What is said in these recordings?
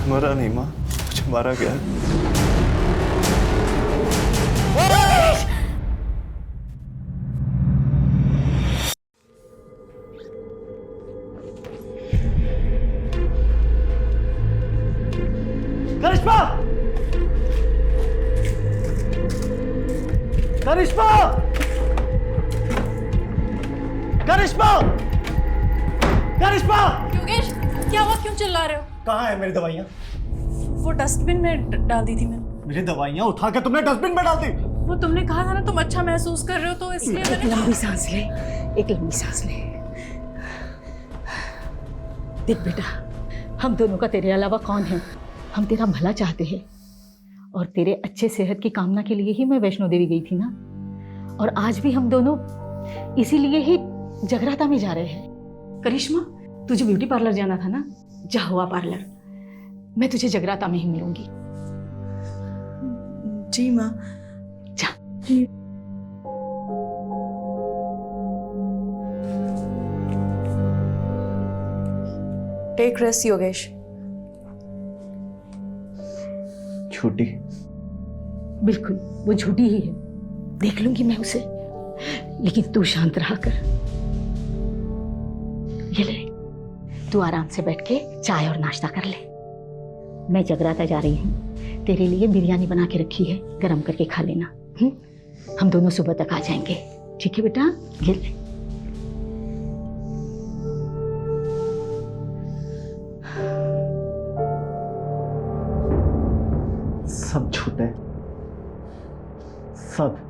मरा नहीं माँ, मुझे मारा गया। करिश्मा! करिश्मा! करिश्मा! करिश्मा! योगेश, क्या हुआ? क्यों चिल्ला रहे हो? कहाँ है मेरी दवाइयाँ? वो डस्टबिन में डाल दी थी मैंने। मेरी दवाइयाँ उठा के तुमने डस्टबिन में डाल दी। वो तुमने कहा था ना तुम अच्छा महसूस कर रहे हो, तो इसलिए एक मैंने लंबी सांस ले, एक लंबी सांस ले। देख बेटा, हम दोनों का तेरे अलावा कौन है? हम तेरा भला चाहते हैं और तेरे अच्छे सेहत की कामना के लिए ही मैं वैष्णो देवी गई थी ना। और आज भी हम दोनों इसीलिए ही जगराता में जा रहे हैं। करिश्मा, तुझे ब्यूटी पार्लर जाना था ना, जा हुआ पार्लर। मैं तुझे जगराता में ही मिलूंगी। जी माँ। जा। Take rest Yogesh. झूठी। बिल्कुल, वो झूठी ही है। देख लूंगी मैं उसे, लेकिन तू शांत रहा कर। ये ले, तू आराम से बैठ के चाय और नाश्ता कर ले। मैं जगराता जा रही हूँ, तेरे लिए बिरयानी बना के रखी है, गरम करके खा लेना। हम दोनों सुबह तक आ जाएंगे, ठीक है बेटा? ये ले। सब झूठ है, सब।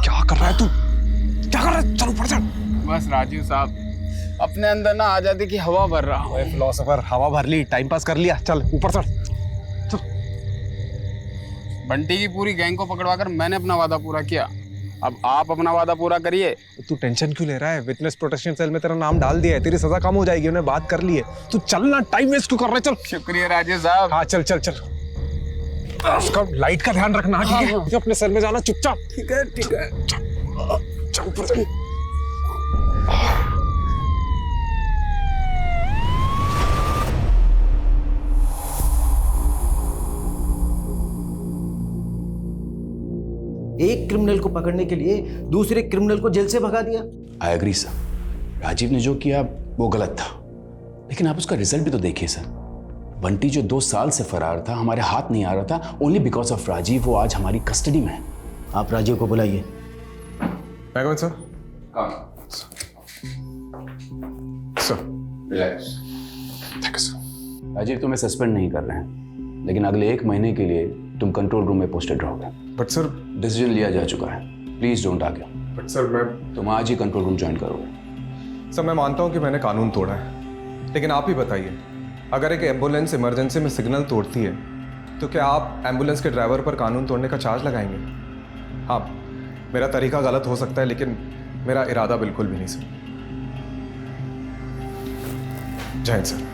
क्या कर रहा है तू? क्या कर रहा है? चल ऊपर चढ़। बस राजीव साहब, अपने अंदर ना आजादी की हवा भर रहा हूँ। फिलोसोफर, हवा भर ली, टाइम पास कर लिया, चल ऊपर चढ़। बंटी की पूरी गैंग को पकड़वाकर मैंने अपना वादा पूरा किया, अब आप अपना वादा पूरा करिए। तू टेंशन क्यों ले रहा है? विटनेस प्रोटेक्शन सेल में तेरा नाम डाल दिया है, तेरी सजा कम हो जाएगी, उन्हें बात कर ली है। तू चलना, टाइम वेस्ट क्यों कर रहा है? चल। शुक्रिया राजीव साहब। हाँ चल चल चल। उसका लाइट का ध्यान रखना, ठीक है? अपने सेल में जाना चुपचाप। ठीक है ठीक है। चल ऊपर चल। एक क्रिमिनल को पकड़ने के लिए दूसरे क्रिमिनल को जेल से भगा दिया। आई एग्री सर, राजीव ने जो किया वो गलत था, लेकिन आप उसका रिजल्ट भी तो देखिए सर। बंटी जो 2 साल से फरार था, हमारे हाथ नहीं आ रहा था, ओनली बिकॉज ऑफ राजीव वो आज हमारी कस्टडी में है। आप राजीव को बुलाइए। Sir. Sir. Relax. Thank you sir. Rajiv तुम्हें सस्पेंड नहीं कर रहे हैं, लेकिन अगले 1 महीने के लिए तुम कंट्रोल रूम में पोस्टेड रहोगे। But sir. डिसीजन लिया जा चुका है, please don't argue. But sir मैं तुम आज ही कंट्रोल रूम ज्वाइन करोगे। सर मैं मानता हूँ कि मैंने कानून तोड़ा है, लेकिन आप ही बताइए, अगर एक एम्बुलेंस इमरजेंसी में सिग्नल तोड़ती है तो क्या आप एम्बुलेंस के ड्राइवर पर कानून तोड़ने का चार्ज लगाएंगे? हाँ, मेरा तरीका गलत हो सकता है, लेकिन मेरा इरादा बिल्कुल भी नहीं सर। जय हिंद सर।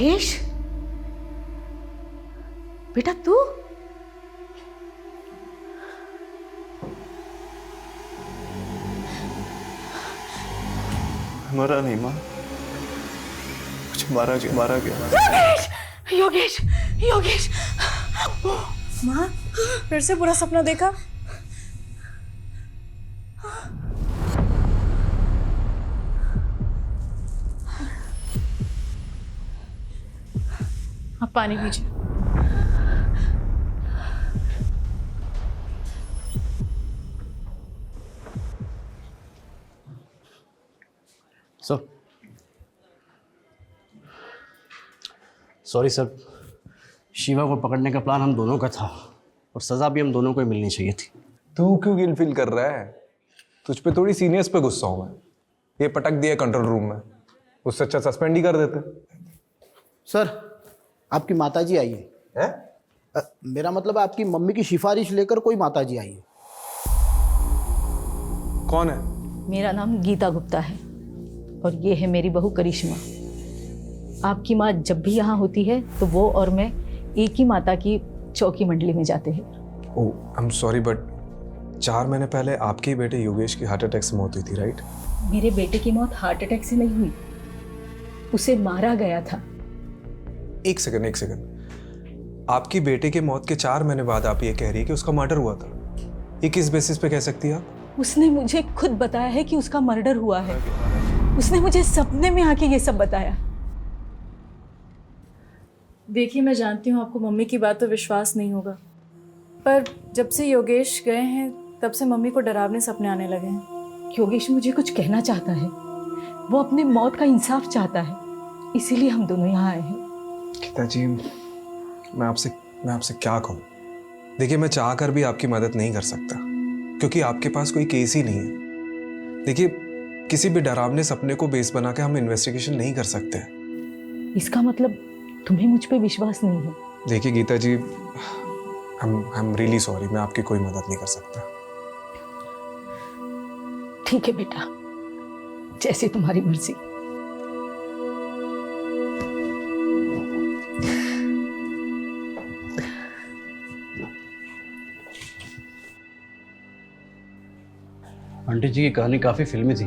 योगेश, बेटा तू? मरा नहीं माँ, मुझे मारा गया। योगेश, योगेश, योगेश। माँ, फिर से बुरा सपना देखा? आप पानी पीजिए। सॉरी सर, शिवा को पकड़ने का प्लान हम दोनों का था और सज़ा भी हम दोनों को ही मिलनी चाहिए थी। तू क्यों गिल्ट फील कर रहा है? तुझ पे थोड़ी सीनियर्स पे गुस्सा हूं मैं। ये पटक दिया कंट्रोल रूम में, उससे अच्छा सस्पेंड ही कर देते। सर, आपकी माताजी आई है। मेरा मतलब है आपकी मम्मी की सिफारिश लेकर कोई माताजी आई है। कौन है? मेरा नाम गीता गुप्ता है और ये है मेरी बहू करिश्मा। आपकी माँ जब भी यहाँ होती है तो वो और मैं एक ही माता की चौकी मंडली में जाते हैं। ओह, आई एम सॉरी बट 4 महीने पहले आपके बेटे योगेश की हार्ट अटैक से मौत हुई थी, राइट? मेरे बेटे की मौत हार्ट अटैक से नहीं हुई, उसे मारा गया था। एक सेकंड। आपकी बेटे के मौत के 4 महीने बाद आप ये कह रही है कि उसका मर्डर हुआ था। ये किस बेसिस पे कह सकती है आप? उसने मुझे खुद बताया है कि उसका मर्डर हुआ है। उसने मुझे सपने में आके ये सब बताया। देखिए, मैं जानती हूँ आपको मम्मी की बात पर विश्वास नहीं होगा, पर जब से योगेश गए हैं तब से मम्मी को डरावने सपने आने लगे हैं। योगेश मुझे कुछ कहना चाहता है, वो अपने मौत का इंसाफ चाहता है, इसीलिए हम दोनों यहाँ आए हैं। गीता जी, मैं आपसे क्या कहूँ? देखिए, मैं चाह कर भी आपकी मदद नहीं कर सकता क्योंकि आपके पास कोई केस ही नहीं है। देखिए, किसी भी डरावने सपने को बेस बना के हम इन्वेस्टिगेशन नहीं कर सकते। इसका मतलब तुम्हें मुझ पे विश्वास नहीं है? देखिए गीता जी, आई एम रियली सॉरी, मैं आपकी कोई मदद नहीं कर सकता। ठीक है बेटा, जैसे तुम्हारी मर्जी। आंटी जी की कहानी काफी फिल्मी थी।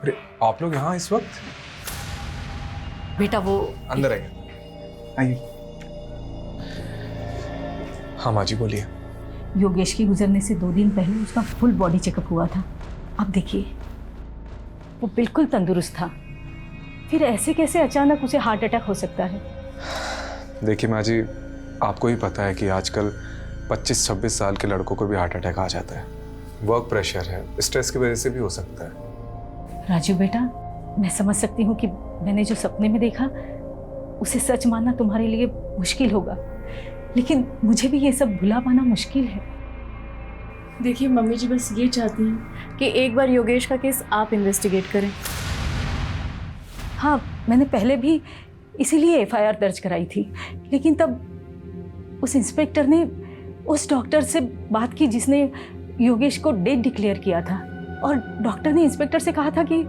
अरे आप लोग यहाँ इस वक्त? बेटा वो अंदर आइए। हाँ माँ जी बोलिए। योगेश के गुजरने से 2 दिन पहले उसका फुल बॉडी चेकअप हुआ था। अब देखिए, वो बिल्कुल तंदुरुस्त था, फिर ऐसे कैसे अचानक उसे हार्ट अटैक हो सकता है? देखिए माँ जी, आपको ही पता है कि आजकल 25-26 साल के लड़कों को भी हार्ट अटैक आ जाता है। वर्क प्रेशर है, स्ट्रेस की वजह से भी हो सकता है। राजू बेटा, मैं समझ सकती हूँ कि मैंने जो सपने में देखा उसे सच मानना तुम्हारे लिए मुश्किल होगा, लेकिन मुझे भी ये सब भुला पाना मुश्किल है। देखिए, मम्मी जी बस ये चाहती हैं कि एक बार योगेश का केस आप इन्वेस्टिगेट करें। हाँ, मैंने पहले भी इसीलिए FIR दर्ज कराई थी, लेकिन तब उस इंस्पेक्टर ने उस डॉक्टर से बात की जिसने योगेश को डेड डिक्लेयर किया था, और डॉक्टर ने इंस्पेक्टर से कहा था कि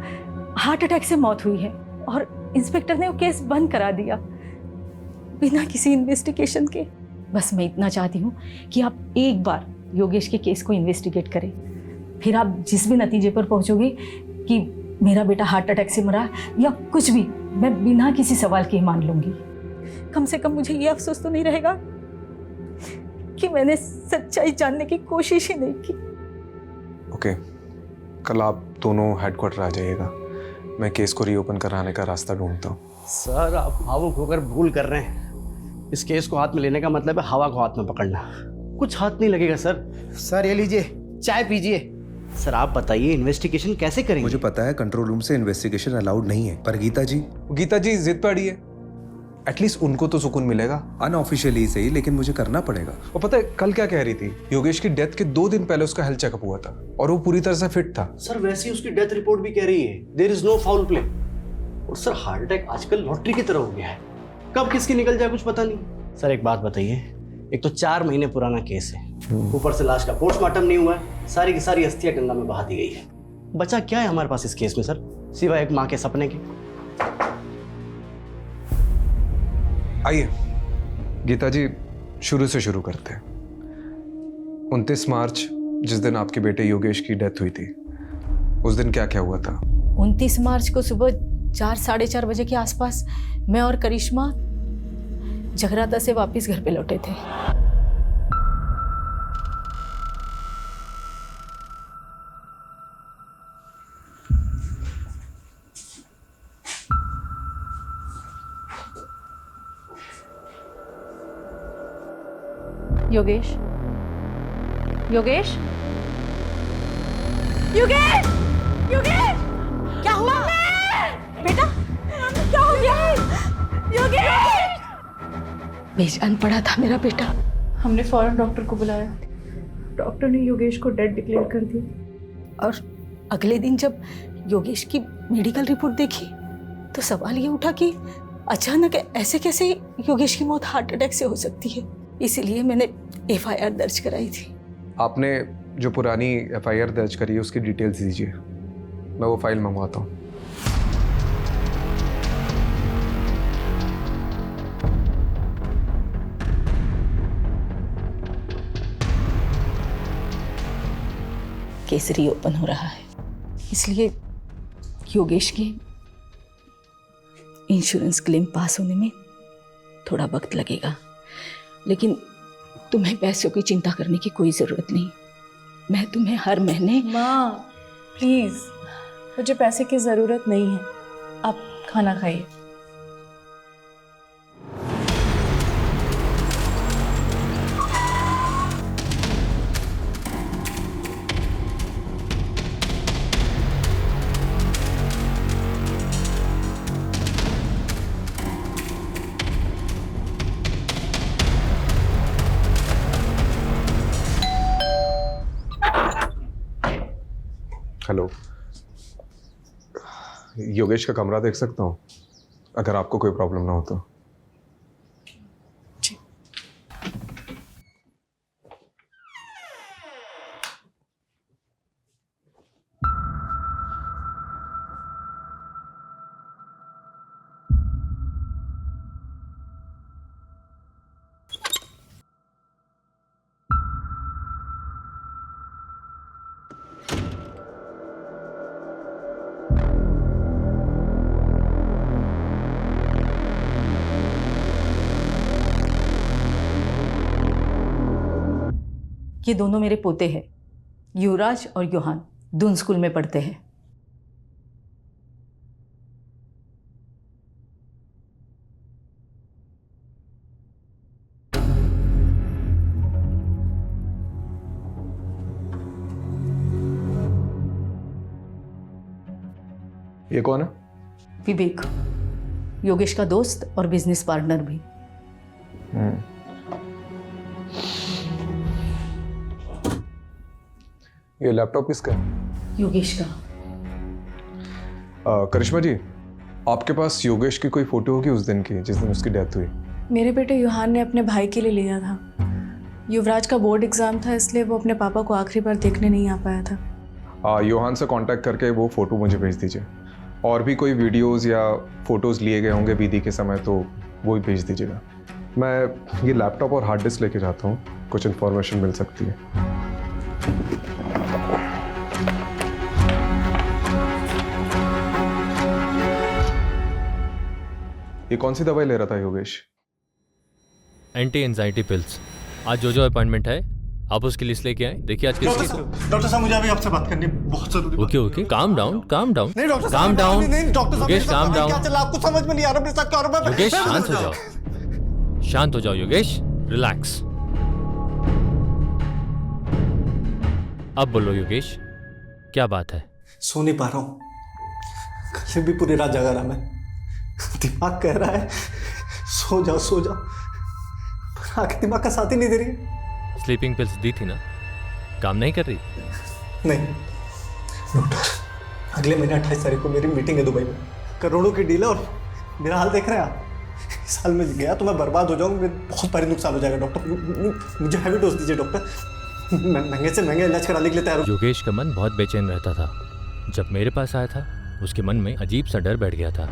हार्ट अटैक से मौत हुई है, और इंस्पेक्टर ने वो केस बंद करा दिया बिना किसी इन्वेस्टिगेशन के। बस मैं इतना चाहती हूँ कि आप एक बार योगेश के केस को इन्वेस्टिगेट करें, फिर आप जिस भी नतीजे पर पहुँचोगे कि मेरा बेटा हार्ट अटैक से मरा या कुछ भी, मैं बिना किसी सवाल के मान लूँगी। कम से कम मुझे ये अफसोस तो नहीं रहेगा कि मैंने सच्चाई जानने की कोशिश ही नहीं की। ओके, कल आप दोनों हेडक्वार्टर आ जाइएगा, मैं केस को रीओपन कराने का रास्ता ढूंढता हूँ। सर, आप भावुक होकर भूल कर रहे हैं। इस केस को हाथ में लेने का मतलब है हवा को हाथ में पकड़ना। कुछ हाथ नहीं लगेगा सर। सर ये लीजिए, चाय पीजिए। सर आप बताइए, इन्वेस्टिगेशन कैसे करेंगे? मुझे पता है कंट्रोल रूम से इन्वेस्टिगेशन अलाउड नहीं है, पर गीता जी जिद पे अड़ी है, एटलीस्ट उनको तो सुकून मिलेगा। अनऑफिशियली सही, लेकिन मुझे करना पड़ेगा। और पता है कल क्या कह रही थी? योगेश की डेथ के 2 दिन पहले उसका हेल्थ चेकअप हुआ था और वो पूरी तरह से फिट था। सर वैसे ही उसकी डेथ रिपोर्ट भी कह रही है there is no foul play. और सर हार्ट अटैक आजकल लॉटरी की तरह हो गया है। कब किसकी निकल जाए कुछ पता नहीं। सर एक बात बताइए, एक तो 4 महीने पुराना केस है, ऊपर से लाश का पोस्टमार्टम नहीं हुआ है, सारी की सारी अस्थियां गंगा में बहा दी गई है। बचा क्या है हमारे पास इस केस में सर, सिवाय एक माँ के सपने के। आइए गीता जी, शुरू से शुरू करते हैं। 29 मार्च जिस दिन आपके बेटे योगेश की डेथ हुई थी, उस दिन क्या क्या हुआ था? 29 मार्च को सुबह 4 साढ़े 4 बजे के आसपास मैं और करिश्मा जगराता से वापस घर पे लौटे थे। योगेश, योगेश, योगेश, योगेश, क्या हुआ बेटा? क्या हो गया? योगेश! बेजान पड़ा था मेरा बेटा। हमने फौरन डॉक्टर को बुलाया। डॉक्टर ने योगेश को डेड डिक्लेयर कर दिया। और अगले दिन जब योगेश की मेडिकल रिपोर्ट देखी तो सवाल ये उठा कि अचानक ऐसे कैसे योगेश की मौत हार्ट अटैक से हो सकती है। इसीलिए मैंने FIR दर्ज कराई थी। आपने जो पुरानी FIR दर्ज करी है उसकी डिटेल्स दीजिए, मैं वो फाइल मंगवाता हूँ। केस रीओपन हो रहा है, इसलिए योगेश के इंश्योरेंस क्लेम पास होने में थोड़ा वक्त लगेगा, लेकिन तुम्हें पैसों की चिंता करने की कोई ज़रूरत नहीं। मैं तुम्हें हर महीने। माँ प्लीज़, मुझे पैसे की ज़रूरत नहीं है, आप खाना खाइए। हेलो, योगेश का कमरा देख सकता हूँ अगर आपको कोई प्रॉब्लम ना हो तो? ये दोनों मेरे पोते हैं, युवराज और योहान, दून स्कूल में पढ़ते हैं। ये कौन है? विवेक, योगेश का दोस्त और बिजनेस पार्टनर भी। ये लैपटॉप किसका है? योगेश का। करिश्मा जी, आपके पास योगेश की कोई फोटो होगी उस दिन की जिस दिन उसकी डेथ हुई? मेरे बेटे युहान ने अपने भाई के लिए लिया था। युवराज का बोर्ड एग्ज़ाम था, इसलिए वो अपने पापा को आखिरी बार देखने नहीं आ पाया था। योहान से कांटेक्ट करके वो फ़ोटो मुझे भेज दीजिए। और भी कोई वीडियोस या फ़ोटोज़ लिए गए होंगे विधि के समय तो वो भी भेज दीजिएगा। मैं ये लैपटॉप और हार्ड डिस्क लेके जाता हूँ, कुछ इन्फॉर्मेशन मिल सकती है। ये कौन सी दवाई ले रहा था योगेश? Anti anxiety pills. आज जो अपॉइंटमेंट है आप उसकी लिस्ट लेके आए। देखिए आज किसकी। डॉक्टर साहब मुझे अभी आपसे बात करनी है, बहुत जरूरी। Okay okay, calm down calm down. नहीं doctor calm down. Yogesh calm down. क्या चला आपको समझ में नहीं आ रहा मेरे साथ क्या हो रहा है? योगेश शांत हो जाओ, शांत हो जाओ योगेश, रिलैक्स। अब बोलो योगेश, क्या बात है? सो नहीं पा रहा हूँ, कल से भी पूरी रात जगा रहा मैं। दिमाग कह रहा है सो जाओ सो जाओ, पर आंखें दिमाग का साथ ही नहीं दे रही। स्लीपिंग पिल्स दी थी ना, काम नहीं कर रही? नहीं डॉक्टर, अगले महीने 28 तारीख को मेरी मीटिंग है दुबई में। करोड़ों की डील है और मेरा हाल देख रहे हैं आप। इस साल में गया तो मैं बर्बाद हो जाऊंगा, बहुत भारी नुकसान हो जाएगा डॉक्टर। मुझे हैवी डोज दीजिए डॉक्टर, मैं महंगे से महंगा इलाज कराने के लिए तैयार हूँ। योगेश का मन बहुत बेचैन रहता था। जब मेरे पास आया था उसके मन में अजीब सा डर बैठ गया था,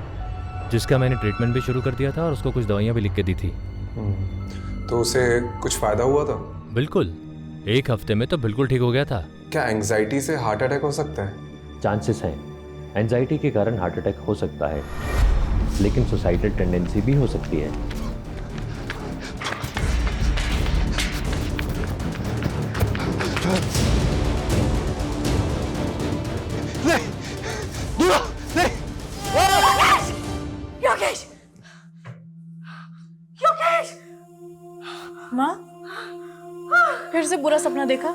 जिसका मैंने ट्रीटमेंट भी शुरू कर दिया था और उसको कुछ दवाइयाँ भी लिख के दी थी। तो उसे कुछ फ़ायदा हुआ था? बिल्कुल, 1 हफ्ते में तो बिल्कुल ठीक हो गया था। क्या एंग्जाइटी से हार्ट अटैक हो सकता है? चांसेस हैं, एंजाइटी के कारण हार्ट अटैक हो सकता है, लेकिन सुसाइडल टेंडेंसी भी हो सकती है। योगेश! योगेश! माँ, फिर से बुरा सपना देखा?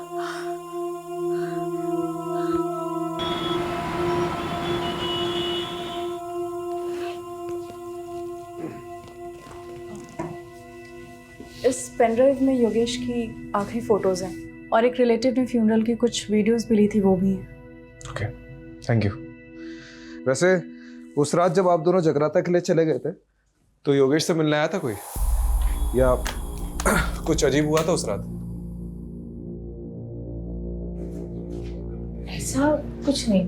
इस पेनड्राइव में योगेश की आखिरी फोटोज हैं और एक रिलेटिव ने फ्यूनरल की कुछ वीडियोस भी ली थी, वो भी हैं। Okay, thank you. वैसे उस रात जब आप दोनों जगराता के लिए चले गए थे तो योगेश से मिलने आया था कोई, या कुछ अजीब हुआ था उस रात? ऐसा कुछ नहीं।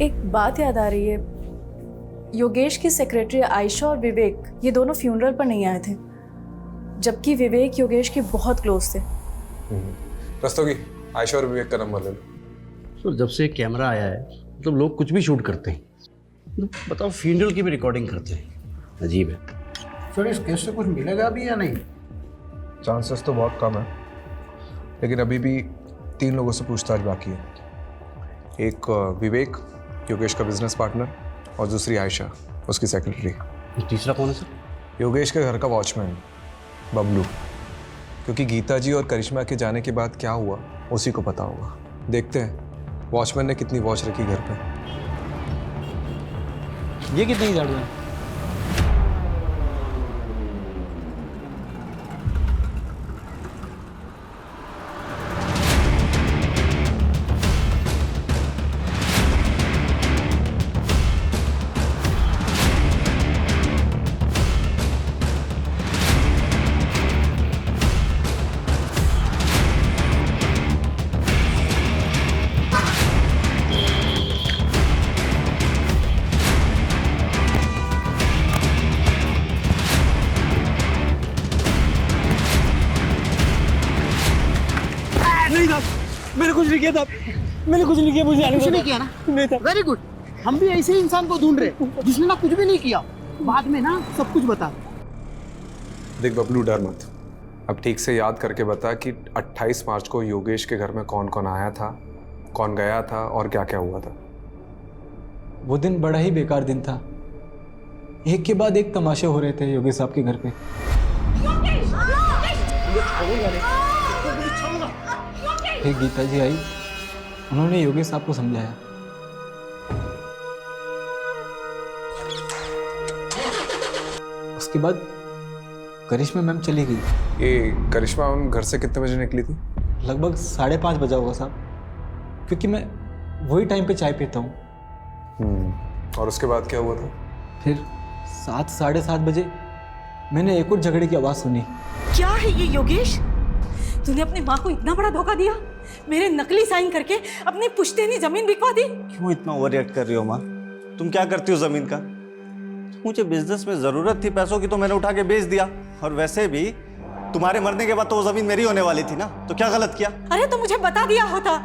एक बात याद आ रही है, योगेश की सेक्रेटरी आयशा और विवेक ये दोनों फ्यूनरल पर नहीं आए थे, जबकि विवेक योगेश के बहुत क्लोज थे। रस्तोगी, आयशा और विवेक का नंबर ले लो। सर जब से कैमरा आया है मतलब लोग कुछ भी शूट करते हैं, बताओ फ्यूनरल की भी रिकॉर्डिंग करते हैं, अजीब है। सर इस केस से कुछ मिलेगा अभी या नहीं? चांसेस तो बहुत कम है, लेकिन अभी भी 3 लोगों से पूछताछ बाकी है। एक विवेक, योगेश का बिजनेस पार्टनर, और दूसरी आयशा, उसकी सेक्रेटरी। तीसरा कौन है सर? योगेश के घर का वॉचमैन बबलू, क्योंकि गीता जी और करिश्मा के जाने के बाद क्या हुआ उसी को पता होगा। देखते हैं वॉचमैन ने कितनी वॉच रखी घर पे। ये कितनी गाड़ियाँ? मैंने कुछ नहीं किया था, मैंने कुछ नहीं किया, मुझे कुछ नहीं किया ना? नहीं था। वेरी गुड, हम भी ऐसे ही इंसान को ढूंढ रहे जिसने ना कुछ भी नहीं किया, बाद में ना सब कुछ बता। देख बबलू, डर मत, अब ठीक से याद करके बता कि 28 मार्च को योगेश के घर में कौन कौन आया था, कौन गया था और क्या क्या हुआ था। वो दिन बड़ा ही बेकार दिन था, एक के बाद एक तमाशे हो रहे थे योगेश साहब के घर पे। एक गीता जी आई, उन्होंने योगेश साहब को समझाया। उसके बाद करिश्मा मैम चली गई। ये करिश्मा मैम घर से कितने बजे निकली थी? लगभग 5:30 बजा होगा साहब, क्योंकि मैं वही टाइम पे चाय पीता हूँ। और उसके बाद क्या हुआ था? फिर 7, 7:30 बजे मैंने एक और झगड़े की आवाज़ सुनी। क्या है ये योगेश? तूने अपनी माँ को इतना बड़ा धोखा दिया, मेरे नकली साइन करके अपनी पुश्तैनी जमीन बिकवा दी। क्यों इतना ओवर रिएक्ट कर रही हो माँ? तुम क्या करती हो जमीन का? मुझे बिजनेस में जरूरत थी पैसों की तो मैंने उठा के बेच दिया, और वैसे भी तुम्हारे मरने के बाद तो वो जमीन मेरी होने वाली थी ना, तो क्या गलत किया? अरे तो मुझे बता दिया होता,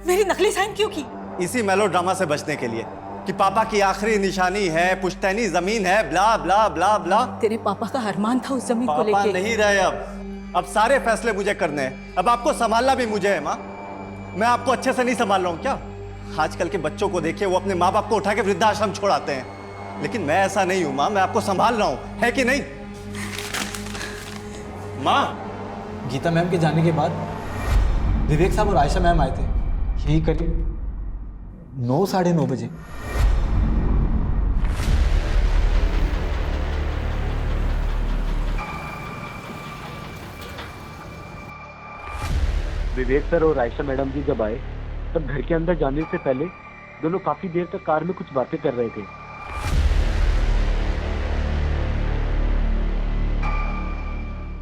मेरी नकली साइन क्यों की? इसी मेलोड्रामा से बचने के लिए कि पापा की आखिरी निशानी है, पुश्तैनी जमीन है, ब्ला ब्ला ब्ला ब्ला। तेरे पापा का अरमान था उस जमीन को पापा लेके। नहीं रहे अब सारे फैसले मुझे करने हैं, अब आपको संभालना भी मुझे है माँ। मैं आपको अच्छे से नहीं संभाल रहा हूँ क्या? आजकल के बच्चों को देखिए, वो अपने माँ बाप को उठा के वृद्धाश्रम छोड़ाते हैं, लेकिन मैं ऐसा नहीं हूँ माँ, मैं आपको संभाल रहा हूँ, है कि नहीं माँ? गीता मैम के जाने के बाद विवेक साहब और आयशा मैम आए थे, यही करीब 9, 9:30 बजे। विवेक सर और आयशा मैडम जी जब आए तब घर के अंदर जाने से पहले दोनों काफी देर तक कार में कुछ बातें कर रहे थे।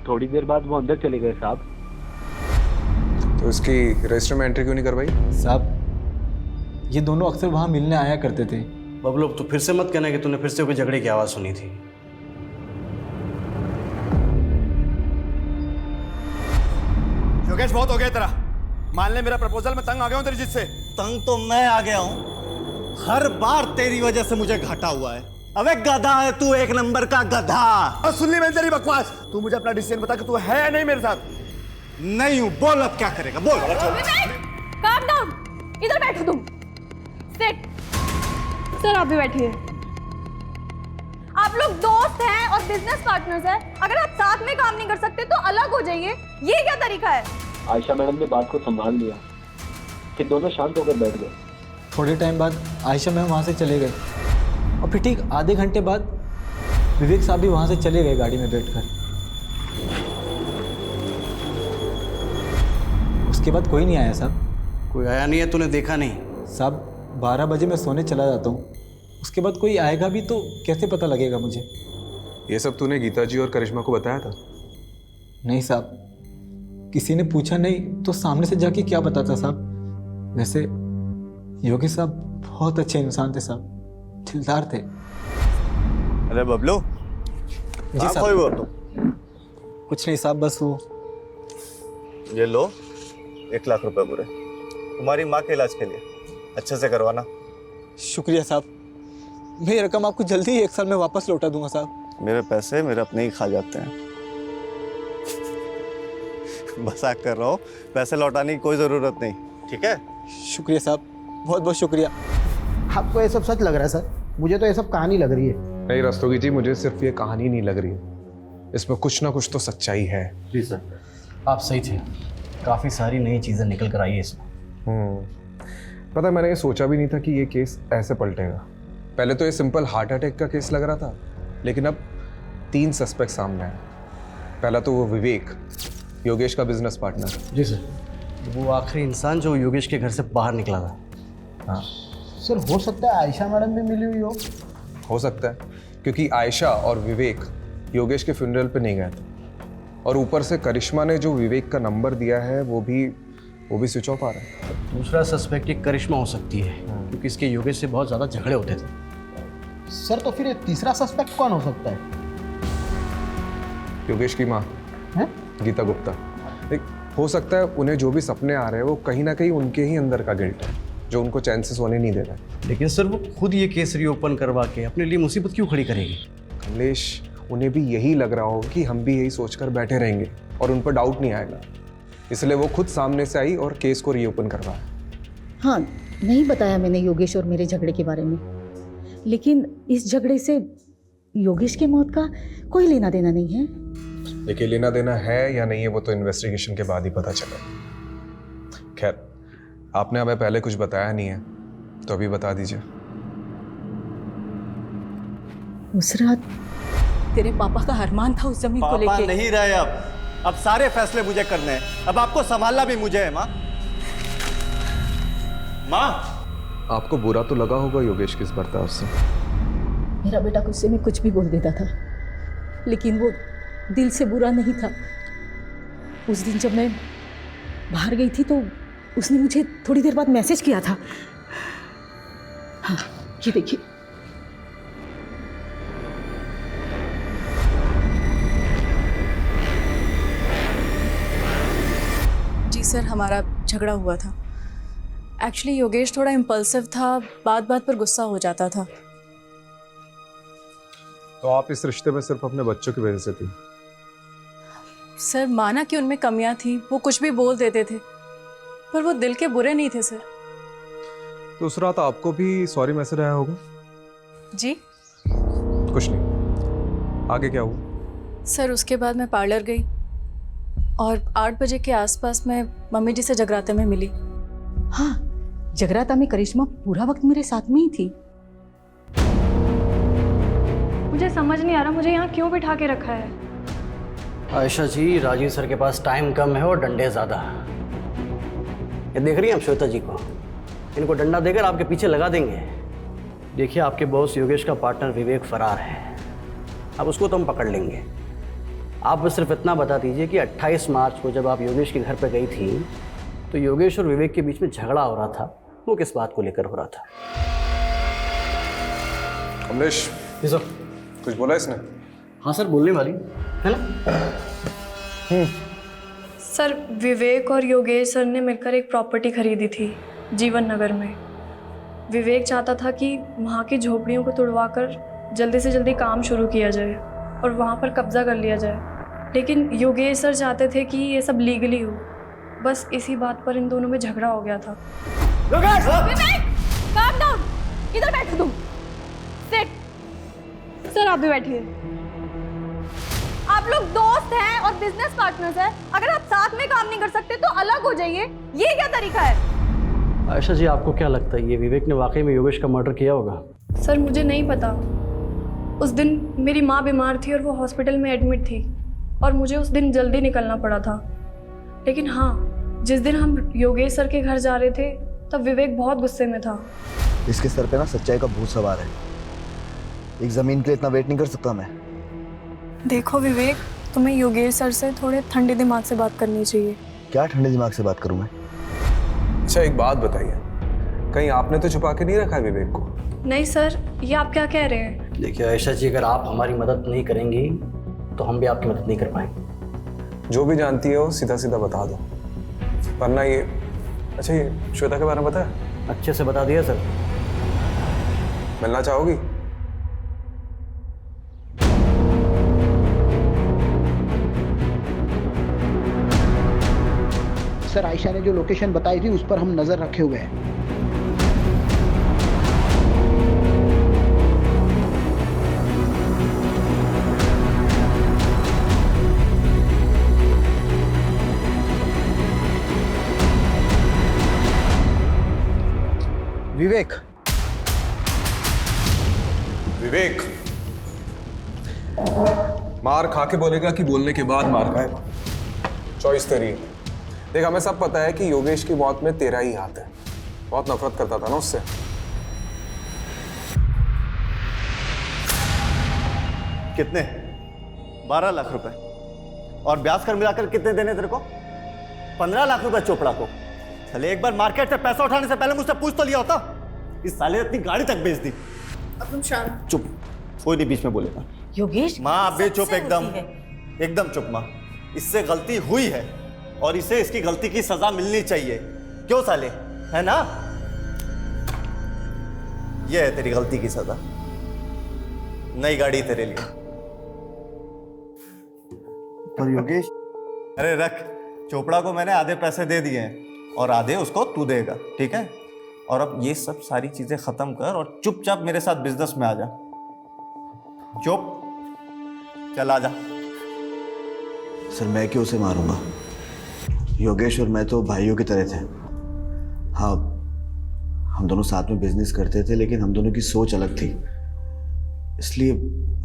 थोड़ी देर बाद वो अंदर चले गए साहब। तो इसकी रजिस्टर में एंट्री क्यों नहीं करवाई? साहब ये दोनों अक्सर वहाँ मिलने आया करते थे। बबलू तो फिर से मत कहना कि तूने फिर से कोई झगड़े की आवाज़ सुनी थी। योगेश बहुत हो गया तेरा। मान ले मेरा प्रपोजल, मैं तंग आ गया हूँ तेरी जिद से। तंग तो मैं आ गया हूँ, हर बार तेरी वजह से मुझे घाटा हुआ है। अबे गधा है तू, एक नंबर का गधा। और सुन ली मैंने तेरी बकवास। तू मुझे अपना डिसीजन बता कि तू है या नहीं मेरे साथ। नहीं हूँ, बोल अब क्या करेगा बोल। काम डाउन, इधर बैठो तुम। सिट। सर आप भी बैठिए। आप लोग दोस्त हैं और बिजनेस पार्टनर्स हैं। अगर आप साथ में काम नहीं कर सकते तो अलग हो जाइए। ये क्या तरीका है? आयशा मैडम ने बात को संभाल लिया, फिर दोनों शांत होकर बैठ गए। थोड़े टाइम बाद आयशा मैम वहाँ से चले गए और फिर ठीक आधे घंटे बाद विवेक साहब भी वहाँ से चले गए गाड़ी में बैठकर। उसके बाद कोई नहीं आया साहब। कोई आया नहीं है? तूने देखा नहीं? साहब 12 बजे मैं सोने चला जाता हूँ, उसके बाद कोई आएगा भी तो कैसे पता लगेगा मुझे? ये सब तूने गीता जी और करिश्मा को बताया था? नहीं साहब, किसी ने पूछा नहीं तो सामने से जाके क्या बताता साहब। वैसे योगी साहब बहुत अच्छे इंसान थे साहब, दिलदार थे। अरे बबलू जी साहब। कोई वो तो कुछ नहीं साहब, बस वो। ये लो 1 लाख रुपए पूरे तुम्हारी माँ के इलाज के लिए, अच्छे से करवाना। शुक्रिया साहब, मैं ये रकम आपको जल्दी ही 1 साल में वापस लौटा दूंगा साहब। मेरे पैसे मेरे अपने ही खा जाते हैं। मजाक कर रहा हूँ, पैसे लौटाने की कोई जरूरत नहीं, ठीक है? शुक्रिया साहब, बहुत बहुत शुक्रिया। आपको ये सब सच लग रहा है सर? मुझे तो ये सब कहानी लग रही है। नहीं रस्तोगी जी, मुझे सिर्फ ये कहानी नहीं लग रही है, इसमें कुछ ना कुछ तो सच्चाई है। जी सर, आप सही थे। काफ़ी सारी नई चीज़ें निकल कर आई है इसमें। पता है मैंने ये सोचा भी नहीं था कि ये केस ऐसे पलटेगा। पहले तो ये सिंपल हार्ट अटैक का केस लग रहा था, लेकिन अब 3 सस्पेक्ट सामने आए। पहला तो वो विवेक, योगेश का बिजनेस पार्टनर। जी सर, वो आखिरी इंसान जो योगेश के घर से बाहर निकला था। हाँ सर हो सकता है आयशा मैडम भी मिली हुई हो सकता है, क्योंकि आयशा और विवेक योगेश के फ्यूनरल पे नहीं गए थे, और ऊपर से करिश्मा ने जो विवेक का नंबर दिया है वो भी स्विच ऑफ आ रहा है। दूसरा सस्पेक्ट एक करिश्मा हो सकती है, क्योंकि इसके योगेश से बहुत ज़्यादा झगड़े होते थे। सर तो फिर ये तीसरा सस्पेक्ट कौन हो सकता है? योगेश की माँ हैं? गीता गुप्ता। एक हो सकता है उन्हें जो भी सपने आ रहे हैं वो कहीं ना कहीं उनके ही अंदर का गिल्ट है, जो उनको चैन से सोने नहीं दे रहा है। लेकिन सर वो खुद ये केस रीओपन करवा के अपने लिए मुसीबत क्यों खड़ी करेगी? कमलेश, उन्हें भी यही लग रहा हो कि हम भी यही सोचकर बैठे रहेंगे और उन पर डाउट नहीं आएगा, इसलिए वो खुद सामने से आई और केस को रीओपन करवाया। हाँ, नहीं बताया मैंने योगेश और मेरे झगड़े के बारे में, लेकिन इस झगड़े से योगेश की मौत का कोई लेना देना नहीं है। देखिए, लेना देना है या नहीं है वो तो इन्वेस्टिगेशन के बाद ही पता चला। खैर, आपने हमें पहले कुछ बताया नहीं है तो अभी बता दीजिए। उस रात तेरे पापा का अरमान था उस जमीन को पापा लेके। नहीं रहे अब सारे फैसले मुझे करने हैं। अब आपको संभालना भी मुझे है। माँ आपको बुरा तो लगा होगा योगेश किस बर्ताव से। मेरा बेटा गुस्से में कुछ भी बोल देता था, लेकिन वो दिल से बुरा नहीं था। उस दिन जब मैं बाहर गई थी तो उसने मुझे थोड़ी देर बाद मैसेज किया था। हाँ, ये देखिए। जी सर, हमारा झगड़ा हुआ था। एक्चुअली योगेश थोड़ा इम्पल्सिव था, बात बात पर गुस्सा हो जाता था। तो आप इस रिश्ते में सिर्फ अपने बच्चों की वजह से थी? सर माना कि उनमें कमियां थी, वो कुछ भी बोल देते थे, पर वो दिल के बुरे नहीं थे सर। तो उस रात आपको भी सॉरी मैसेज आया होगा? जी कुछ नहीं, आगे क्या हुआ? सर उसके बाद मैं पार्लर गई और 8 बजे के आसपास मैं मम्मी जी से जगराते में मिली। हाँ, जगराता में करिश्मा पूरा वक्त मेरे साथ में ही थी। मुझे समझ नहीं आ रहा मुझे यहाँ क्यों बिठा के रखा है। आयशा जी, राजीव सर के पास टाइम कम है और डंडे ज़्यादा। ये देख रही हैं हम श्वेता जी को, इनको डंडा देकर आपके पीछे लगा देंगे। देखिए, आपके बॉस योगेश का पार्टनर विवेक फरार है, अब उसको तो हम पकड़ लेंगे। आप बस सिर्फ इतना बता दीजिए कि 28 मार्च को जब आप योगेश के घर पर गई थी तो योगेश और विवेक के बीच में झगड़ा हो रहा था, वो किस बात को लेकर हो रहा था? कमलेश, जी सर। कुछ बोला इसने? हाँ सर, बोलने वाली है ना। सर, विवेक और योगेश सर ने मिलकर एक प्रॉपर्टी खरीदी थी जीवन नगर में। विवेक चाहता था कि वहाँ की झोपड़ियों को तुड़वाकर जल्दी से जल्दी काम शुरू किया जाए और वहाँ पर कब्जा कर लिया जाए, लेकिन योगेश सर चाहते थे कि ये सब लीगली हो। बस इसी बात पर इन दोनों में झगड़ा हो गया था। योगेश! विवेक, calm down। इधर बैठो तुम। सिट। सर, आप भी बैठिए। आप लोग दोस्त हैं और बिजनेस पार्टनर्स हैं। अगर आप साथ में काम नहीं कर सकते तो अलग हो जाइए। ये क्या तरीका है? आयशा जी, आपको क्या लगता है ये विवेक ने वाकई में योगेश का मर्डर किया होगा? सर, मुझे नहीं पता। उस दिन मेरी माँ बीमार थी और वो हॉस्पिटल में एडमिट थी और मुझे उस दिन जल्दी निकलना पड़ा था। लेकिन हाँ, जिस दिन हम योगेश सर के घर जा रहे थे तब विवेक बहुत गुस्से में था। इसके सर पे ना सच्चाई का भूत सवार है। एक जमीन के लिए इतना वेट नहीं कर सकता मैं। देखो विवेक, तुम्हें योगेश सर से थोड़े ठंडे दिमाग से बात करनी चाहिए। क्या ठंडे दिमाग से बात करूं मैं? अच्छा, एक बात बताइए, कहीं आपने तो छुपा के नहीं रखा है विवेक को? नहीं सर, ये आप क्या कह रहे हैं? देखिए आयशा जी, अगर आप हमारी मदद नहीं करेंगी तो हम भी आपकी मदद नहीं कर पाएंगे। जो भी जानती है वो सीधा सीधा बता दो, वरना ये। अच्छा, ये श्वेता के बारे में पता है? अच्छे से बता दिया सर। मिलना चाहोगी? सर, आयशा ने जो लोकेशन बताई थी उस पर हम नजर रखे हुए हैं। विवेक, विवेक मार खा के बोलेगा कि बोलने के बाद मार खाएगा? चॉइस तेरी है। देख, हमें सब पता है कि योगेश की मौत में तेरा ही हाथ है। बहुत नफरत करता था ना उससे। कितने? 12 लाख रुपए। और ब्याज कर मिलाकर कितने देने तेरे को? 15 लाख रुपए चोपड़ा को। चले, एक बार मार्केट से पैसा उठाने से पहले मुझसे पूछ तो लिया होता। इस साले ने अपनी गाड़ी तक बेच दी। अब तुम शांत। चुप, कोई नहीं बीच में बोलेगा। योगेश, माँ, आप भी चुप, एकदम चुप माँ। इससे गलती हुई है और इसे इसकी गलती की सजा मिलनी चाहिए। क्यों साले, है ना? यह है तेरी गलती की सजा। नई गाड़ी तेरे लिए। पर योगेश, अरे रख, चोपड़ा को मैंने आधे पैसे दे दिए हैं और आधे उसको तू देगा, ठीक है? और अब ये सब सारी चीजें खत्म कर और चुपचाप मेरे साथ बिजनेस में आ जा। चुप, चल आ जा। सर मैं क्यों उसे मारूंगा? योगेश और मैं तो भाइयों की तरह थे। हाँ, हम दोनों साथ में बिजनेस करते थे, लेकिन हम दोनों की सोच अलग थी, इसलिए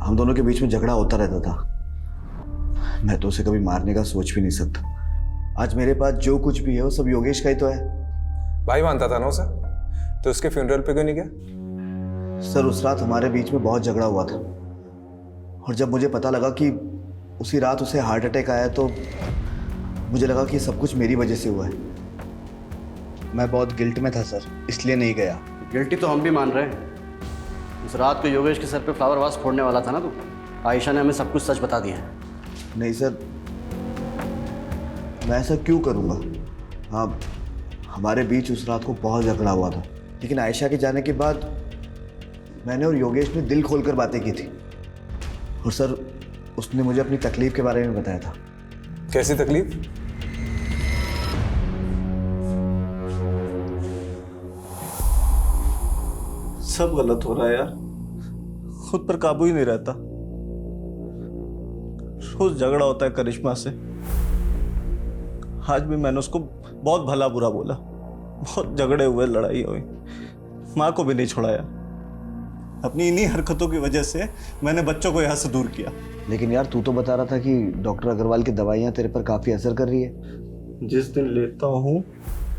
हम दोनों के बीच में झगड़ा होता रहता था। मैं तो उसे कभी मारने का सोच भी नहीं सकता। आज मेरे पास जो कुछ भी है वो सब योगेश का ही तो है। भाई मानता था ना उसे, तो उसके फ्यूनरल पे क्यों नहीं गया? सर, उस रात हमारे बीच में बहुत झगड़ा हुआ था और जब मुझे पता लगा कि उसी रात उसे हार्ट अटैक आया तो मुझे लगा कि सब कुछ मेरी वजह से हुआ है। मैं बहुत गिल्ट में था सर, इसलिए नहीं गया। गिल्टी तो हम भी मान रहे हैं। उस रात को योगेश के सर पे फ्लावर वास फोड़ने वाला था ना तू। आयशा ने हमें सब कुछ सच बता दिया है। नहीं सर, मैं ऐसा क्यों करूँगा? हाँ, हमारे बीच उस रात को बहुत झगड़ा हुआ था, लेकिन आयशा के जाने के बाद मैंने और योगेश ने दिल खोलकर बातें की थी और सर उसने मुझे अपनी तकलीफ के बारे में बताया था। कैसी तकलीफ? सब गलत हो रहा है यार, खुद पर काबू ही नहीं रहता। रोज झगड़ा होता है करिश्मा से। आज भी मैंने उसको बहुत भला बुरा बोला, बहुत झगड़े हुए, लड़ाई हुई, माँ को भी नहीं छोड़ा यार। अपनी इन्हीं हरकतों की वजह से मैंने बच्चों को यहाँ से दूर किया। लेकिन यार तू तो बता रहा था कि डॉक्टर अग्रवाल की दवाइयाँ तेरे पर काफ़ी असर कर रही है। जिस दिन लेता हूँ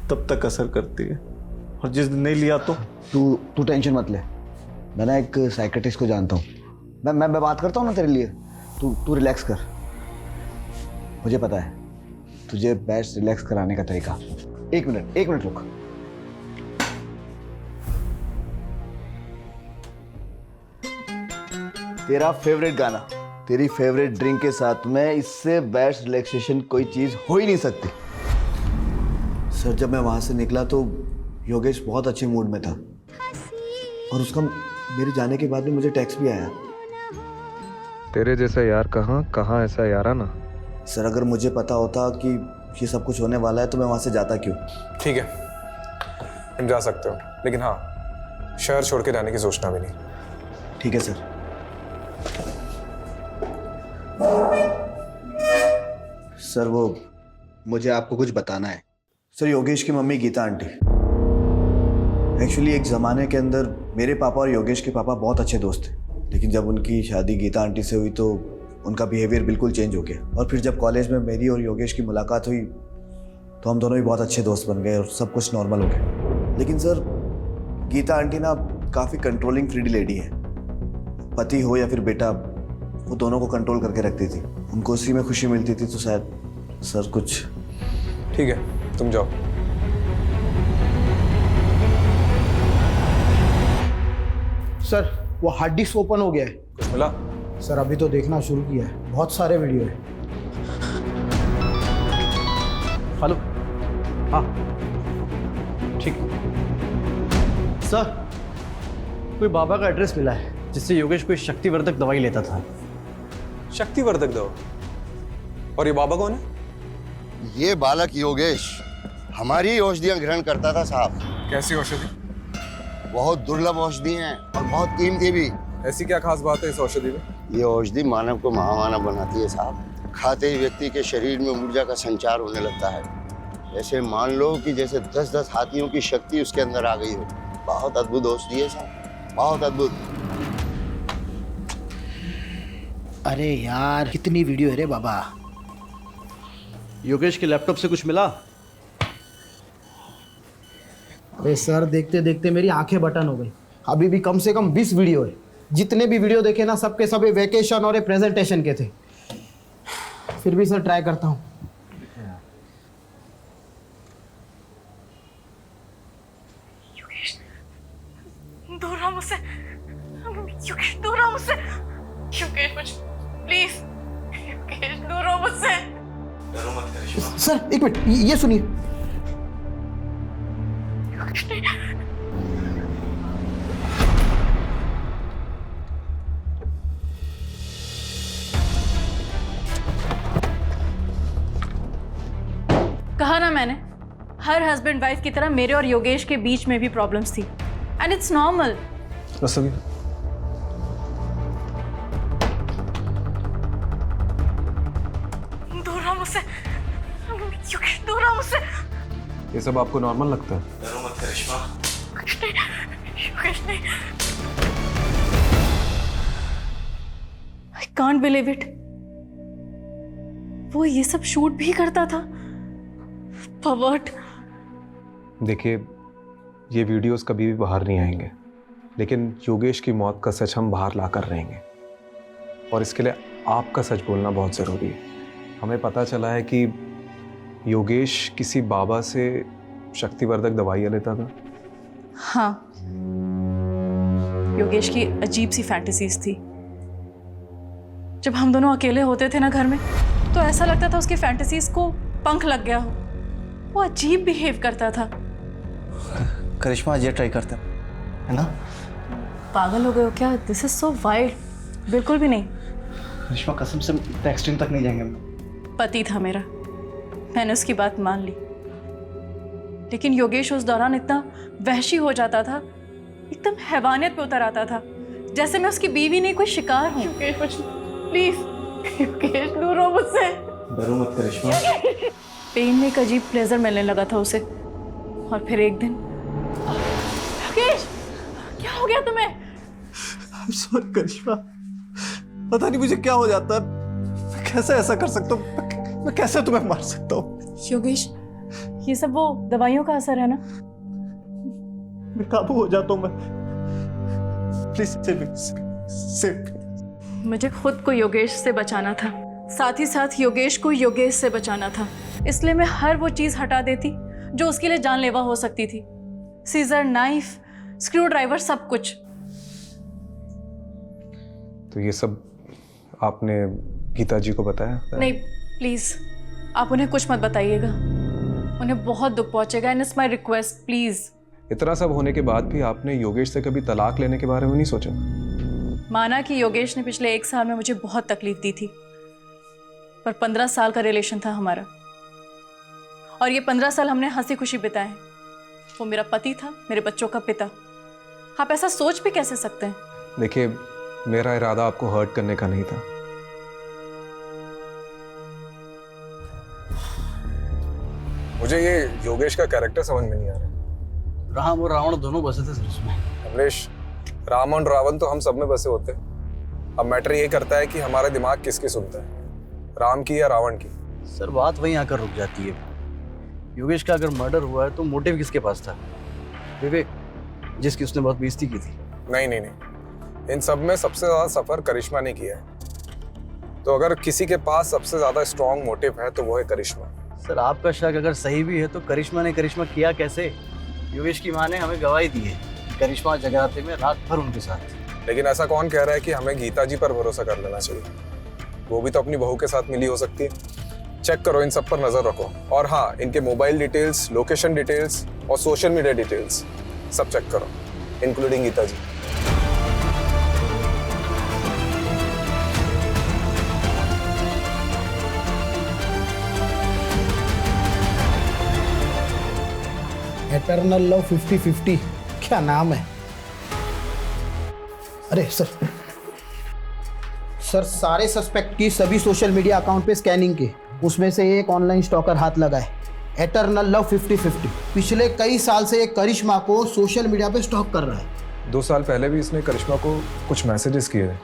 तब तक असर करती है और जिस दिन नहीं लिया तो। तू टेंशन मत ले, मैं ना एक साइकेट्रिस्ट को जानता हूँ। मैं बात करता हूँ ना तेरे लिए, तू रिलैक्स कर। मुझे पता है तुझे बेस्ट रिलैक्स कराने का तरीका। एक मिनट रुक। तेरा फेवरेट गाना, तेरी फेवरेट ड्रिंक के साथ में इससे बेस्ट रिलैक्सेशन कोई चीज हो ही नहीं सकती। सर जब मैं वहां से निकला तो योगेश बहुत अच्छे मूड में था और उसका मेरे जाने के बाद में मुझे टेक्स्ट भी आया। तेरे जैसा यार कहाँ ऐसा याराना। सर अगर मुझे पता होता कि ये सब कुछ होने वाला है तो मैं वहां से जाता क्यों। ठीक है, तुम जा सकते हो, लेकिन हाँ, शहर छोड़ के जाने की सोचना भी नहीं। ठीक है सर। सर वो मुझे आपको कुछ बताना है। सर योगेश की मम्मी गीता आंटी, एक्चुअली एक ज़माने के अंदर मेरे पापा और योगेश के पापा बहुत अच्छे दोस्त थे, लेकिन जब उनकी शादी गीता आंटी से हुई तो उनका बिहेवियर बिल्कुल चेंज हो गया। और फिर जब कॉलेज में मेरी और योगेश की मुलाकात हुई तो हम दोनों भी बहुत अच्छे दोस्त बन गए और सब कुछ नॉर्मल हो गया। लेकिन सर गीता आंटी ना काफ़ी कंट्रोलिंग फ्रीडी लेडी है। पति हो या फिर बेटा, वो दोनों को कंट्रोल करके रखती थी। उनको उसी में खुशी मिलती थी। तो शायद सर कुछ। ठीक है, तुम जाओ। सर वो हार्ड डिस्क ओपन हो गया है। कुछ मिला? सर अभी तो देखना शुरू किया है, बहुत सारे वीडियो है। हेलो, हाँ ठीक। सर कोई बाबा का एड्रेस मिला है जिससे योगेश कोई शक्तिवर्धक दवाई लेता था। शक्तिवर्धक दवा? और ये बाबा कौन है? ये बालक योगेश हमारी औषधियां ग्रहण करता था साहब। कैसी औषधि? बहुत दुर्लभ औषधि हैं और बहुत कीमती भी। ऐसी क्या खास बात है इस औषधि में? ये औषधि मानव को महामानव बनाती है साहब। खाते ही व्यक्ति के शरीर में ऊर्जा का संचार होने लगता है। ऐसे मान लो कि जैसे 10-10 हाथियों की शक्ति उसके अंदर आ गई हो। बहुत अद्भुत औषधि है साहब, बहुत अद्भुत। अरे यार कितनी वीडियो है रे बाबा। योगेश के लैपटॉप से कुछ मिला? अरे सर देखते देखते मेरी आंखें बटन हो गई। अभी भी कम से कम 20 वीडियो है। जितने भी वीडियो देखे ना सबके सब वेकेशन और प्रेजेंटेशन के थे। फिर भी सर ट्राई करता हूँ। दूर रहो मुझसे, योगेश दूर रहो मुझसे। योगेश मुझे प्लीज, योगेश दूर रहो मुझसे। सर एक मिनट, ये सुनिए। कहा ना मैंने, हर हस्बैंड वाइफ की तरह मेरे और योगेश के बीच में भी प्रॉब्लम्स थी एंड इट्स नॉर्मल। दूर रहो मुझसे, योगेश दूर रहो मुझसे। ये सब आपको नॉर्मल लगता है? योगेश नहीं। I can't believe it. वो ये सब शूट भी करता था। परवर्ट। देखिए, ये वीडियोस कभी भी बाहर नहीं आएंगे, लेकिन योगेश की मौत का सच हम बाहर ला कर रहेंगे। और इसके लिए आपका सच बोलना बहुत ज़रूरी है। हमें पता चला है कि योगेश किसी बाबा से शक्तिवर्धक दवाइयाँ लेता था। हाँ, योगेश की अजीब सी फैंटेसीज थी। जब हम दोनों अकेले होते थे ना घर में, तो ऐसा लगता था उसकी फैंटेसीज को पंख लग गया हो। वो अजीब बिहेव करता था। करिश्मा ये ट्राई करते हैं, है ना? पागल हो गए हो क्या? This is so wild. बिल्कुल भी नहीं। करिश्मा कसम से एक्सट्रीम तक नहीं जाएंगे हम। पति था मेरा, मैंने उसकी बात मान ली। लेकिन योगेश उस दौरान इतना वहशी हो जाता था, एकदम हैवानियत पे उतर आता था, जैसे मैं उसकी बीवी नहीं कोई शिकार हूँ। योगेश प्लीज, योगेश दूर हो मुझसे। डरो मत करिश्मा। पेन में एक अजीब प्लेजर मिलने लगा था उसे। और फिर एक दिन, योगेश क्या हो गया तुम्हें? सॉरी करिश्मा, पता नहीं मुझे क्या हो जाता है। मैं कैसे ऐसा कर सकता हूँ? मैं कैसे तुम्हें मार सकता हूँ? योगेश, ये सब वो दवाइयों का असर है ना? मैं काबू हो जाता हूँ। मैं प्लीज सेव मी। मुझे खुद को योगेश से बचाना था, साथ ही साथ योगेश को योगेश से बचाना था, इसलिए मैं हर वो चीज़ हटा देती जो उसके लिए जानलेवा हो सकती थी। सीजर, नाइफ, स्क्रू ड्राइवर, सब कुछ। तो ये सब आपने गीता जी को बताया? नहीं, प्लीज़ आप उन्हें कुछ मत बताइएगा, उन्हें बहुत दुख पहुंचेगा। And it's my request, please. इतना सब होने के बाद भी आपने योगेश से कभी तलाक लेने के बारे में नहीं सोचा? माना कि योगेश ने पिछले 1 साल में मुझे बहुत तकलीफ दी थी, पर 15 साल का रिलेशन था हमारा, और ये 15 साल हमने हंसी खुशी बिताए। वो मेरा पति था, मेरे बच्चों का पिता। आप ऐसा सोच भी कैसे सकते हैं? देखिए, मेरा इरादा आपको हर्ट करने का नहीं था। मुझे ये योगेश का कैरेक्टर समझ में नहीं आ रहा। राम और रावण दोनों बसे थे सर उसमें। अमरीश, राम और रावण तो हम सब में बसे होते हैं। अब मैटर ये करता है कि हमारा दिमाग किसकी सुनता है, राम की या रावण की। सर बात वहीं आकर रुक जाती है। योगेश का अगर मर्डर हुआ है तो मोटिव किसके पास था? विवेक, जिसकी उसने बहुत बेइज्जती की थी। नहीं नहीं नहीं, इन सब में सबसे ज्यादा सफर करिश्मा ने किया है। तो अगर किसी के पास सबसे ज्यादा स्ट्रॉन्ग मोटिव है तो वो है करिश्मा। सर आपका शक अगर सही भी है तो करिश्मा ने करिश्मा किया कैसे? योगेश की माँ ने हमें गवाही दी है कि करिश्मा जगराते में रात भर उनके साथ थी। लेकिन ऐसा कौन कह रहा है कि हमें गीता जी पर भरोसा कर लेना चाहिए? वो भी तो अपनी बहू के साथ मिली हो सकती है। चेक करो, इन सब पर नजर रखो। और हाँ, इनके मोबाइल डिटेल्स, लोकेशन डिटेल्स और सोशल मीडिया डिटेल्स सब चेक करो, इंक्लूडिंग गीता जी। एटर्नल लव 50-50 क्या नाम है? अरे सर सारे सस्पेक्ट की सभी सोशल मीडिया अकाउंट पे स्कैनिंग की, उसमें से एक ऑनलाइन स्टॉकर हाथ लगा है। एटर्नल लव 50-50 पिछले कई साल से एक करिश्मा को सोशल मीडिया पे स्टॉक कर रहा है। 2 साल पहले भी इसने करिश्मा को कुछ मैसेजेस किए थे।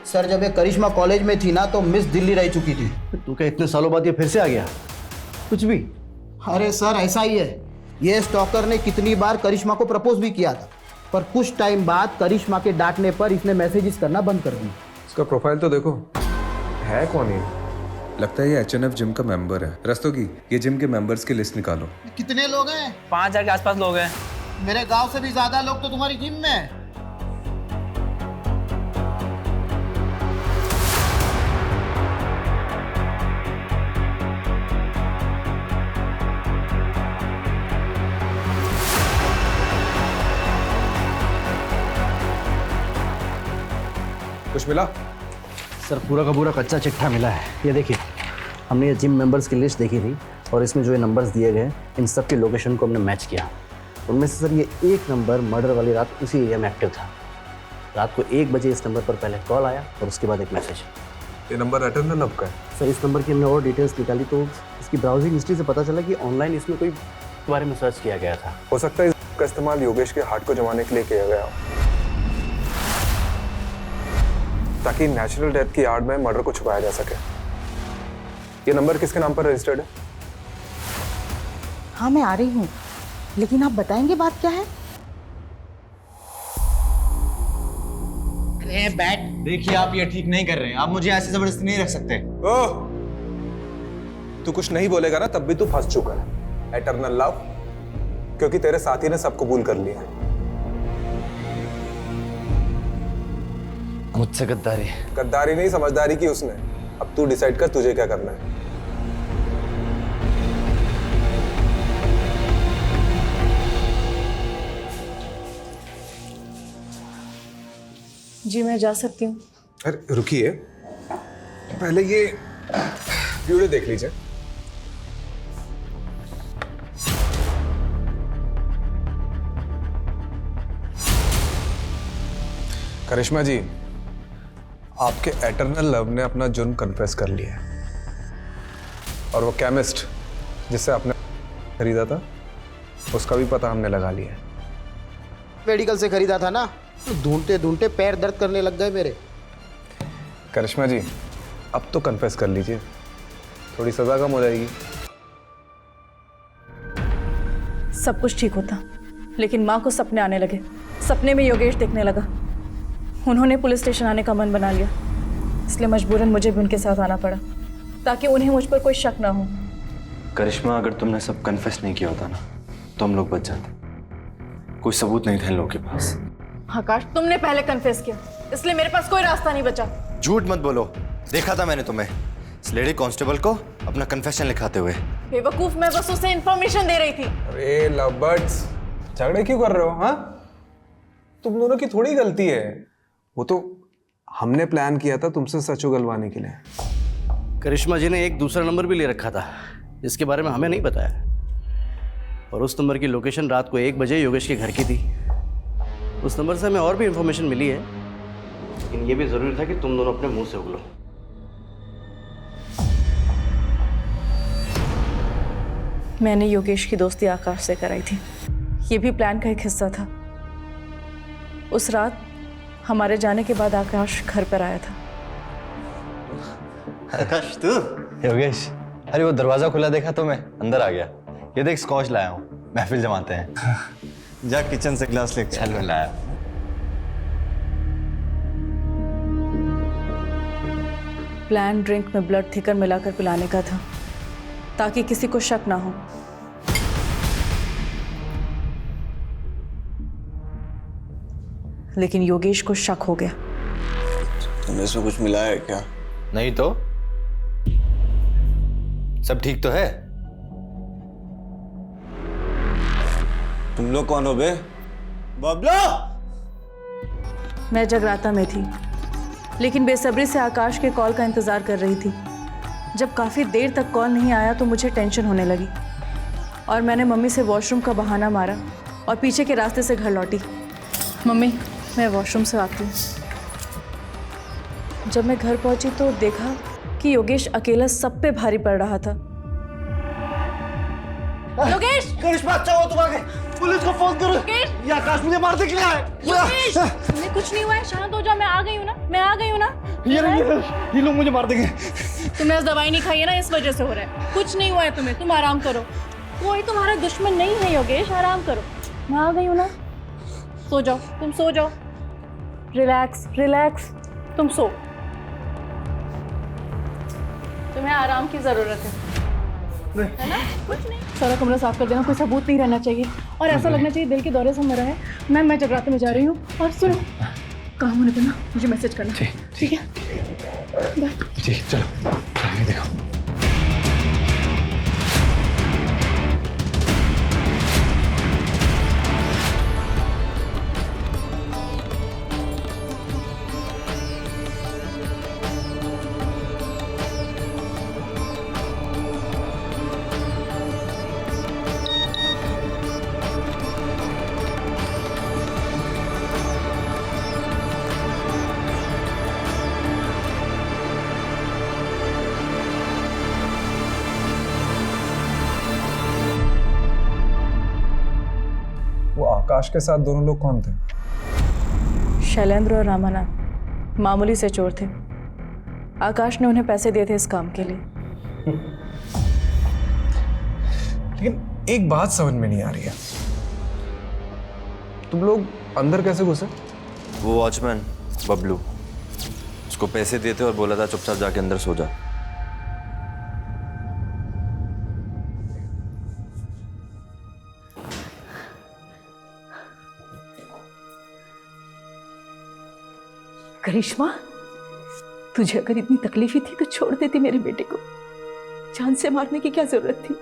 सर जब ये करिश्मा कॉलेज में थी ना तो मिस दिल्ली रह चुकी थी। तू क्या इतने सालों बाद ये फिर से आ गया? कुछ भी? अरे सर ऐसा ही है, ये स्टॉकर ने कितनी बार करिश्मा को प्रपोज भी किया था, पर कुछ टाइम बाद करिश्मा के डांटने पर इसने मैसेजेस करना बंद कर दिया। इसका प्रोफाइल तो देखो, है कौन ये? लगता है ये HNF जिम का मेंबर है। रस्तोगी, ये जिम के मेंबर्स की लिस्ट निकालो। कितने लोग हैं? 5000 के आसपास लोग हैं। मेरे गांव से भी ज्यादा लोग तो तुम्हारी जिम में हैं। कुछ मिला? सर पूरा का पूरा कच्चा चिट्ठा मिला है। ये देखिए, हमने ये जिम मेंबर्स की लिस्ट देखी थी और इसमें जो ये नंबर्स दिए गए इन सब के लोकेशन को हमने मैच किया। उनमें से सर ये एक नंबर मर्डर वाली रात उसी एरिया में एक्टिव था। रात को 1 बजे इस नंबर पर पहले कॉल आया और उसके बाद एक मैसेज। ये नंबर एटर्नल लव का है? सर इस नंबर की हमने और डिटेल्स निकाली तो इसकी ब्राउजिंग हिस्ट्री से पता चला कि ऑनलाइन इसमें कोई बारे में सर्च किया गया था। हो सकता है इसका इस्तेमाल योगेश के हार्ट को जमाने के लिए किया गया हो, ताकि नेचुरल डेथ की आड़ में मर्डर को छुपाया जा सके। ये नंबर किसके नाम पर रजिस्टर्ड है? हाँ मैं आ रही हूँ, लेकिन आप बताएंगे बात क्या है? बैठ। देखिए आप ये ठीक नहीं कर रहे हैं, आप मुझे ऐसे जबरदस्ती नहीं रख सकते। ओह, तू कुछ नहीं बोलेगा ना तब भी तू फंस चुका है। एटर्नल लव, क्योंकि तेरे साथी ने सब कबूल कर लिया है। मुझसे गद्दारी? गद्दारी नहीं, समझदारी की उसने। अब तू डिसाइड कर तुझे क्या करना है। जी मैं जा सकती हूँ? अरे रुकिए, पहले ये वीडियो देख लीजिए। करिश्मा जी, आपके एटर्नल लव ने अपना जुर्म कन्फेस कर लिया है और वो केमिस्ट जिससे आपने खरीदा था उसका भी पता हमने लगा लिया है। मेडिकल से खरीदा था ना, तो ढूंढते ढूंढते पैर दर्द करने लग गए मेरे। करिश्मा जी, अब तो कन्फेस कर लीजिए, थोड़ी सजा कम हो जाएगी। सब कुछ ठीक होता, लेकिन माँ को सपने आने लगे। सपने में योगेश दिखने लगा। उन्होंने पुलिस स्टेशन आने का मन बना लिया। इसलिए मजबूरन मुझे भी उनके साथ आना पड़ा ताकि उन्हें मुझ पर कोई शक ना हो। करिश्मा, अगर तुमने सब कन्फेस नहीं किया होता ना तो हम लोग बच जाते। कोई सबूत नहीं थे इन लोगों के पास। आकाश, तुमने पहले कन्फेस किया, इसलिए मेरे पास कोई रास्ता नहीं बचा। झूठ मत बोलो, देखा था मैंने तुम्हें इस लेडी कांस्टेबल को अपना कन्फेशन लिखाते हुए। बेवकूफ, मैं बस उसे इन्फॉर्मेशन दे रही थी। अरे लवबर्ड्स, झगड़े क्यों कर रहे हो? हाँ, तुम दोनों की थोड़ी गलती है। वो तो हमने प्लान किया था तुमसे सच उगलवाने के लिए। करिश्मा जी ने एक दूसरा नंबर भी ले रखा था जिसके बारे में हमें नहीं बताया, और उस नंबर की लोकेशन रात को 1 बजे योगेश के घर की थी। उस नंबर से हमें और भी इंफॉर्मेशन मिली है, लेकिन ये भी जरूरी था कि तुम दोनों अपने मुंह से उगलो। मैंने योगेश की दोस्ती आकाश से कराई थी, ये भी प्लान का एक हिस्सा था। उस रात हमारे जाने के बाद आकाश घर पर आया था। आकाश, तू? योगेश, अरे वो दरवाजा खुला देखा तो मैं अंदर आ गया। ये देख, स्कॉच लाया हूँ, महफिल जमाते हैं। जा किचन से ग्लास लेके चल लाया। प्लान ड्रिंक में ब्लड थिकर मिलाकर पिलाने का था ताकि किसी को शक ना हो। लेकिन योगेश को शक हो गया। तुमने इसमें कुछ मिलाया है क्या? नहीं तो सब ठीक तो है। तुम लोग कौन हो बे? बबलू! मैं जगराता में थी, लेकिन बेसब्री से आकाश के कॉल का इंतजार कर रही थी। जब काफ़ी देर तक कॉल नहीं आया तो मुझे टेंशन होने लगी और मैंने मम्मी से वॉशरूम का बहाना मारा और पीछे के रास्ते से घर लौटी। मम्मी, मैं वॉशरूम से आती हूँ। जब मैं घर पहुंची तो देखा कि योगेश अकेला सब पे भारी पड़ रहा था। योगेश! करिश्मा, अच्छा हो तुम आ गए। पुलिस को फोन करो। योगेश! ये आकाश मुझे मारने के लिए आए। योगेश! तुम्हें कुछ नहीं हुआ है, शांत हो जाओ। मैं आ गई हूँ ना, मैं आ गई हूँ ना। ये लोग मुझे मार देंगे। तुमने दवाई नहीं खाई है ना, इस वजह से हो रहा है। कुछ नहीं हुआ है तुम्हें, तुम आराम करो। कोई तुम्हारा दुश्मन नहीं है योगेश, आराम करो। मैं आ गई हूँ ना, सो जाओ, तुम सो जाओ। रिलैक्स रिलैक्स, तुम सो। तुम्हें आराम की जरूरत है ना? कुछ नहीं। सारा कमरा साफ कर देना, कोई सबूत नहीं रहना चाहिए और ऐसा लगना चाहिए दिल के दौरे से मरा है। मैं जगराते में जा रही हूँ और सुनो, काम होने पर ना मुझे मैसेज करना। ठीक है? बाय। जी चलो, देखो। आकाश के साथ दोनों लोग कौन थे? शैलेंद्र और रामानाथ मामूली से चोर थे। आकाश ने उन्हें पैसे दिए थे इस काम के लिए। लेकिन एक बात समझ में नहीं आ रही है, तुम लोग अंदर कैसे घुसे? वो वॉचमैन बबलू, उसको पैसे देते और बोला था चुपचाप जाके अंदर सो जा। करिश्मा, तुझे अगर इतनी तकलीफ ही थी तो छोड़ देती मेरे बेटे को। जान से मारने की क्या जरूरत थी?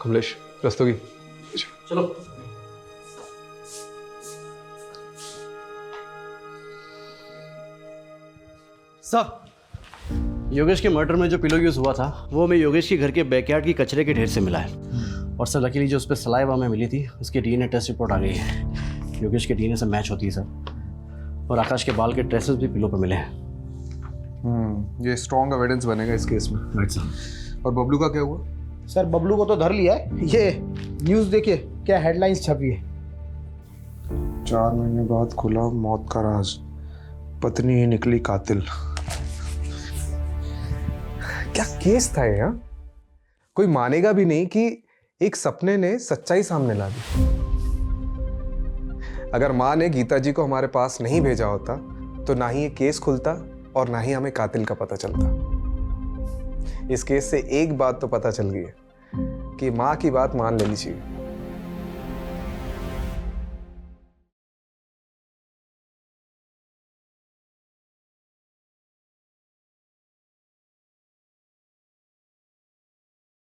कमलेश, रस्तोगी, चलो। सर, योगेश के मर्डर में जो पिलो यूज हुआ था वो हमें योगेश के घर के बैकयार्ड की कचरे के ढेर से मिला है। और सर लकीली जो उस पर सलाइवा हमें मिली थी उसकी डीएनए टेस्ट रिपोर्ट आ गई है। योगेश के डीएनए से मैच होती है सर। और आकाश के बाल के ट्रेसेस भी पिलो पर मिले हैं। ये स्ट्रॉन्ग एविडेंस बनेगा इस केस में। Right sir. और बबलू का क्या हुआ? सर बबलू को तो धर लिया है। ये न्यूज़ देखिए क्या हेडलाइंस छपी है। 4 महीने बाद खुला मौत का राज, पत्नी ही निकली कातिल। क्या केस था ये? कोई मानेगा भी नहीं कि एक सपने ने सच्चाई सामने ला दी। अगर माँ ने गीता जी को हमारे पास नहीं भेजा होता तो ना ही ये केस खुलता और ना ही हमें कातिल का पता चलता। इस केस से एक बात तो पता चल गई है कि माँ की बात मान लेनी चाहिए।